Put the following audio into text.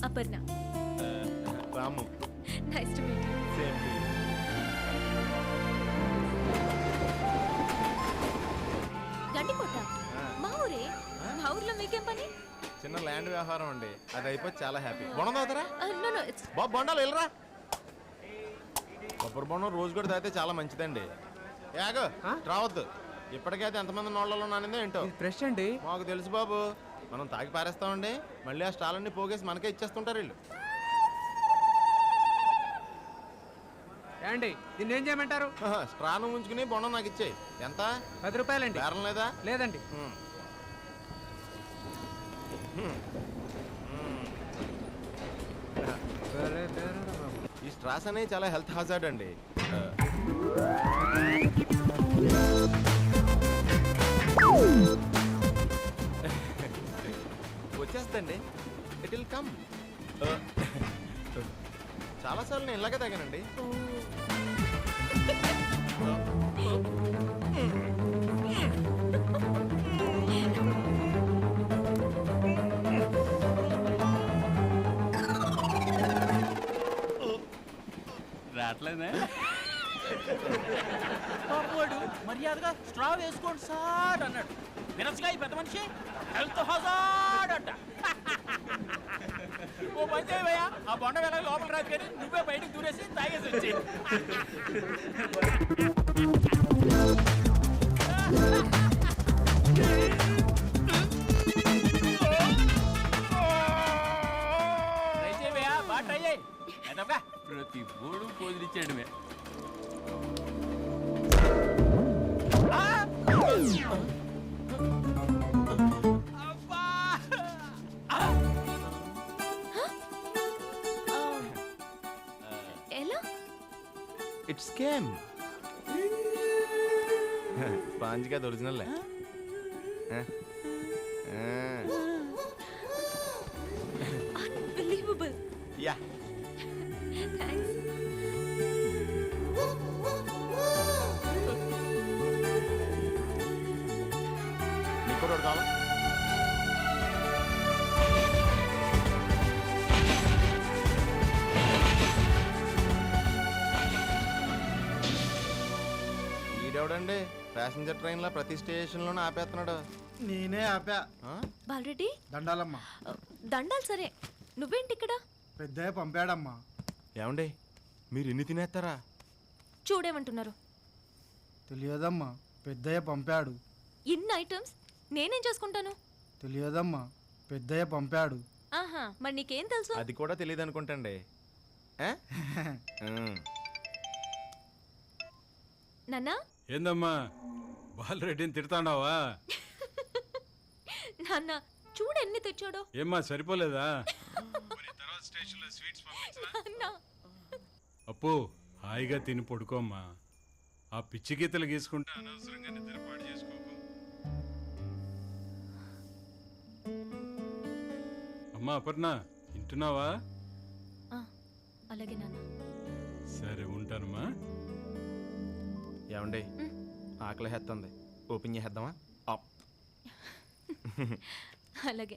Aparna. Ramu. Nice to meet you. Same to you. Gandikota మా ఊరే. మా ఊర్లో మీకేం పని? చిన్న ల్యాండ్ వ్యవహారం అండి, అది అయిపోయి చాలా హ్యాపీ. బొండం తాగుతారా? నో నో ఇట్స్ బాబు బొండాలు వెళ్ళరా. కొబ్బరి బొండం రోజు కూడా తాగితే చాలా మంచిదండి. యాగో రావద్దు, ఇప్పటికైతే ఎంతమంది నోళ్ళలో నానిందో ఏంటో. ఫ్రెష్ అండి. మాకు తెలుసు బాబు, మనం తాగి పారేస్తామండి, మళ్ళీ ఆ స్టాలన్నీ పోగేసి మనకే ఇచ్చేస్తుంటారు వీళ్ళు. ఏండి దీన్ని ఏం చేయమంటారు? స్ట్రాను ఉంచుకుని బొండం నాకు ఇచ్చేయి. ఎంత? 10 రూపాయలండి. బేరం లేదా? లేదండి. ఈ స్ట్రాస్ అనేవి చాలా హెల్త్ హాజార్డ్ అండి. వచ్చేస్తండి, ఇట్ విల్ కమ్. చాలాసార్లు నేను ఇలాగే తాగానండి. రావట్లేదే పాపవాడు మర్యాదగా స్ట్రా వేసుకోండి సార్ అన్నాడు. వినసుగా ఈ పెద్ద మనిషి హెల్త్ హజార్డ్ అంట. ఓ పని చేయవయ్యా, ఆ బొండ వెళ్ళ లోపల రాదు కానీ నువ్వే బయటకు దూరేసి తాగేసి వచ్చి. ట్రై చేయవయ్యా, బాగా ట్రై చేయి. ప్రతి బోడు పోదిరిచ్చాడు. ఎలా? It's scam. స్పాంజ్ కాదు, ఒరిజినల్. అన్బిలీవబుల్. Yeah, thanks. నీకు కూడా ఒకటి కావాలా? ఈడెవడండి ప్యాసింజర్ ట్రైన్ లో ప్రతి స్టేషన్ లోనే ఆపేస్తున్నాడు. నేనే ఆపా. బాలరెడ్డి దండాలమ్మా. దండాలు సరే, నువ్వేంటి ఇక్కడ? పెద్దయ్య పంపాడమ్మా. ఏమండి మీరు ఇన్ని తినేస్తారా? చూడేమంటున్నారు? తెలియదమ్మా, పెద్దయ్య పంపాడు. ఇన్ని ఐటమ్స్ నేనేం చేసుకుంటాను? తెలియదమ్మా, పెద్దయ్య పంపాడు. ఆహా, మరి నీకేం తెలుసు? అది కూడా తెలియదు అనుకుంటండి. నాన్నా. ఏందమ్మా బాలరెడ్డిని తిడతాండావా? నాన్న చూడు ఎన్ని తెచ్చాడో. ఏమ్మా సరిపోలేదా? నాన్నా. అప్పు హాయిగా తిని పడుకోమ్మా. ఆ పిచ్చి గీతలు గీసుకుంటే అనవసరంగా నిద్రపాటు చేసుకోకు. అమ్మా అపర్ణ, వింటున్నావా? అలాగే నాన్న. సరే ఉంటానమ్మా. ఏమండి ఆకలి హెత్తుంది, ఓపెన్ చేద్దామా? అలాగే.